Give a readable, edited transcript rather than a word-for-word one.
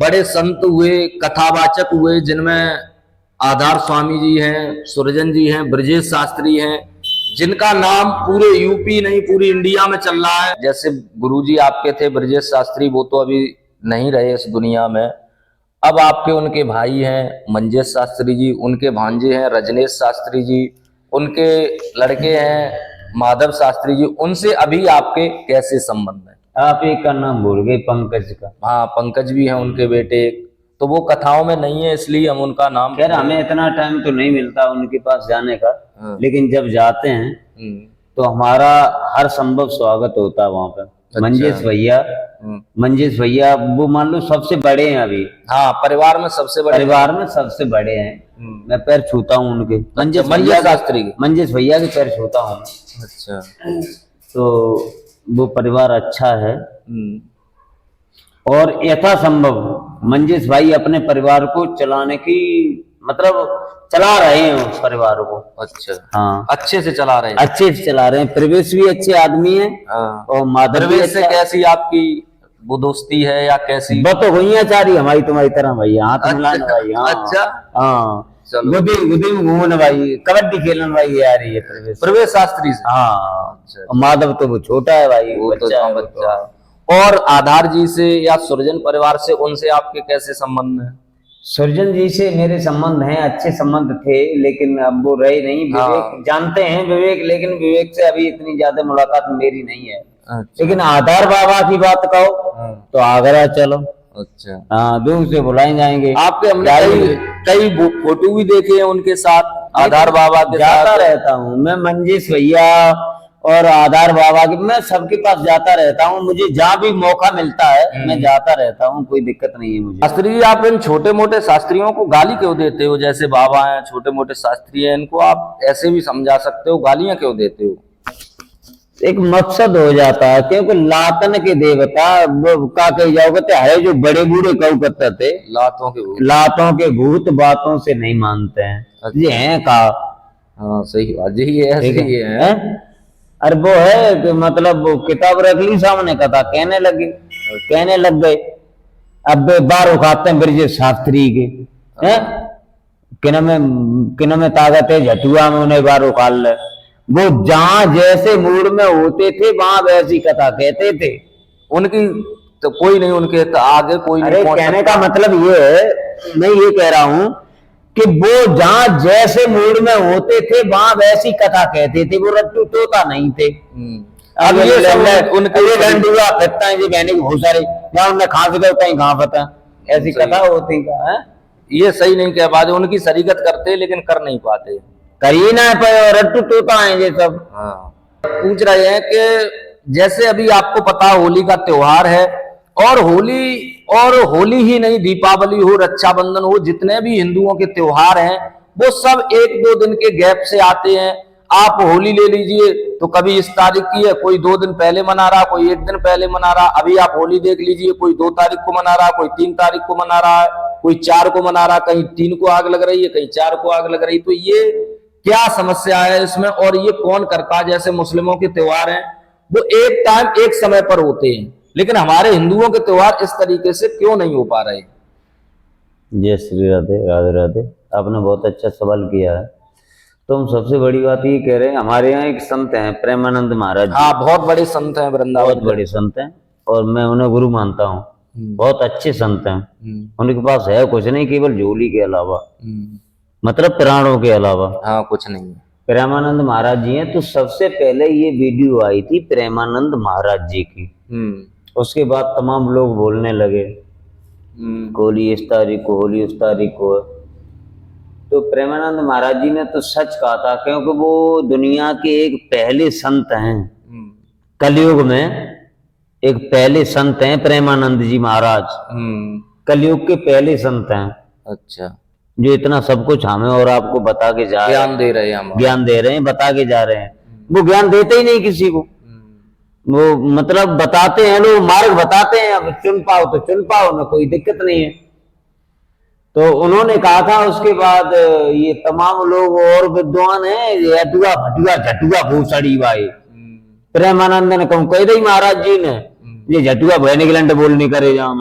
बड़े संत हुए, कथावाचक हुए, जिनमें आधार स्वामी जी हैं, सुरजन जी हैं, ब्रजेश शास्त्री हैं, जिनका नाम पूरे यूपी नहीं पूरी इंडिया में चल रहा है। जैसे गुरुजी आपके थे ब्रजेश शास्त्री, वो तो अभी नहीं रहे इस दुनिया में। अब आपके उनके भाई हैं मंजेश शास्त्री जी, उनके भांजे हैं रजनेश शास्त्री जी, उनके लड़के हैं माधव शास्त्री जी। उनसे अभी आपके कैसे संबंध है? आप एक का नाम भूल गए, पंकज का। हाँ, पंकज भी हैं उनके बेटे, तो वो कथाओं में नहीं है इसलिए हम उनका नाम। खैर हमें इतना टाइम तो नहीं मिलता उनके पास जाने का। हाँ। लेकिन जब जाते हैं तो हमारा हर संभव स्वागत होता है वहां पर। अच्छा। मंजेश भैया वो मान लो सबसे बड़े हैं अभी। हाँ, परिवार में सबसे बड़े हैं। मैं पैर छूता हूँ उनके, मंजेश भैया के पैर छूता हूँ। अच्छा, तो वो परिवार अच्छा है और यथासंभव मंजेश भाई अपने परिवार को चलाने की मतलब चला रहे हैं उस परिवार को। अच्छा, हाँ, अच्छे से चला रहे हैं। प्रवेश भी अच्छे आदमी है। हाँ। और माधव भी से कैसी आपकी वो दोस्ती है या कैसी? वो तो हुई चारी हमारी तुम्हारी तरह भाई, हाथ मिलाने भाई। हाँ। अच्छा, हाँ, गुदी में घूमने भाई, कबड्डी खेलने भाई यार ये प्रवेश शास्त्री से। हाँ। अच्छा, माधव तो वो छोटा है भाई, वो बच्चा तो बच्चा। और आधार जी से या सुरजन परिवार से, उनसे आपके कैसे संबंध है? सुरजन जी से मेरे संबंध हैं, अच्छे संबंध थे, लेकिन अब वो रहे नहीं। विवेक जानते हैं लेकिन विवेक से अभी इतनी ज्यादा मुलाकात मेरी नहीं है। अच्छा। लेकिन आधार बाबा की बात कहो तो आगरा चलो। अच्छा, हाँ, दूर से बुलाए जाएंगे। आपके हमने कई फोटो भी देखे हैं उनके साथ, आधार बाबा के जाता रहता हूँ मैं। मंजेश भैया और आधार बाबा की मैं सबके पास जाता रहता हूँ। मुझे जहाँ भी मौका मिलता है मैं जाता रहता हूँ, कोई दिक्कत नहीं है मुझे। शास्त्री जी, आप इन छोटे मोटे शास्त्रियों को गाली क्यों देते हो? जैसे बाबा हैं, छोटे मोटे शास्त्री हैं, इनको आप ऐसे भी समझा सकते हो, गालियां क्यों देते हो? एक मकसद हो जाता है, क्योंकि लातन के देवता का कही जाओगे है जो बड़े बूढ़े कऊ करते थे, लातों के भूत बातों से नहीं मानते हैं। अच्छा। ये है का। हाँ, सही बात यही है, सही है। अरे वो है कि मतलब वो किताब रख ली सामने, कथा कहने लग गए। अब बार उखाते हैं ब्रजेश शास्त्री के, हैं किन में ताकत है झटुआ में, उन्हें बार उखाल ले। वो जहां जैसे मूड में होते थे वहां वैसी कथा कहते थे। उनकी तो कोई नहीं, उनके तो आगे कोई नहीं। अरे कहने का मतलब ये है, मैं ये कह रहा हूं कि वो जहां जैसे मूड में होते थे वहां वैसी कथा कहते थे। वो रट्टू तोता नहीं थे। अब ये सब उनके डंडुआ फिरता है जी, बहने की बहुत सारे या उनने खांस गए कहीं घाव पता, ऐसी कथा होती है। ये सही नहीं कह पाते, उनकी शरीकत करते लेकिन कर नहीं पाते, कर ही ना पाए, रट्टू तोता है ये सब। हाँ। पूछ रहे हैं कि जैसे अभी आपको पता होली का त्योहार है, और होली ही नहीं, दीपावली हो, रक्षाबंधन हो, जितने भी हिंदुओं के त्योहार हैं वो सब 1-2 दिन के गैप से आते हैं। आप होली ले लीजिए तो कभी इस तारीख की है, कोई 2 दिन पहले मना रहा, कोई 1 दिन पहले मना रहा। अभी आप होली देख लीजिए, कोई 2 तारीख को मना रहा, कोई 3 तारीख को मना रहा है, कोई 4 को मना रहा, कहीं 3 को आग लग रही है, कहीं 4 को आग लग रही है। तो ये क्या समस्या है इसमें, और ये कौन करता है? जैसे मुस्लिमों के त्योहार हैं वो एक टाइम एक समय पर होते हैं, लेकिन हमारे हिंदुओं के त्योहार इस तरीके से क्यों नहीं हो पा रहे? जय श्री राधे, राधे राधे। आपने बहुत अच्छा सवाल किया है। तो हम सबसे बड़ी बात ये कह रहे हैं, हमारे यहाँ एक संत हैं प्रेमानंद महाराज। हाँ, बहुत बड़े संत हैं वृंदावन, बहुत बड़े संत हैं और मैं उन्हें गुरु मानता हूँ। बहुत अच्छे संत हैं। उनके पास है कुछ नहीं, केवल झोली के अलावा, मतलब प्राणों के अलावा। हाँ, कुछ नहीं है। प्रेमानंद महाराज जी हैं। तो सबसे पहले ये वीडियो आई थी प्रेमानंद महाराज जी की। उसके बाद तमाम लोग बोलने लगे होली इस तारीख को, होली उस तारीख को। तो प्रेमानंद महाराज जी ने तो सच कहा था, क्योंकि वो दुनिया के एक पहले संत हैं। कलयुग में एक पहले संत हैं प्रेमानंद जी महाराज। कलयुग के पहले संत हैं। अच्छा, जो इतना सब कुछ हमें और आपको बता के जा रहे हैं, ज्ञान दे रहे हैं, बता के जा रहे हैं। वो ज्ञान देते ही नहीं किसी को। वो मतलब बताते हैं, लोग मार्ग बताते हैं, अब चुन पाओ तो चुन पाओ, ना कोई दिक्कत नहीं है। तो उन्होंने कहा था उसके बाद ये तमाम लोग और विद्वान हैं, झटुआ भटुआ झटुआ भूसड़ी भाई। प्रेमानंद ने कह दी महाराज जी ने, ये झटुआ भय निकलंट बोल नहीं करे जाओ।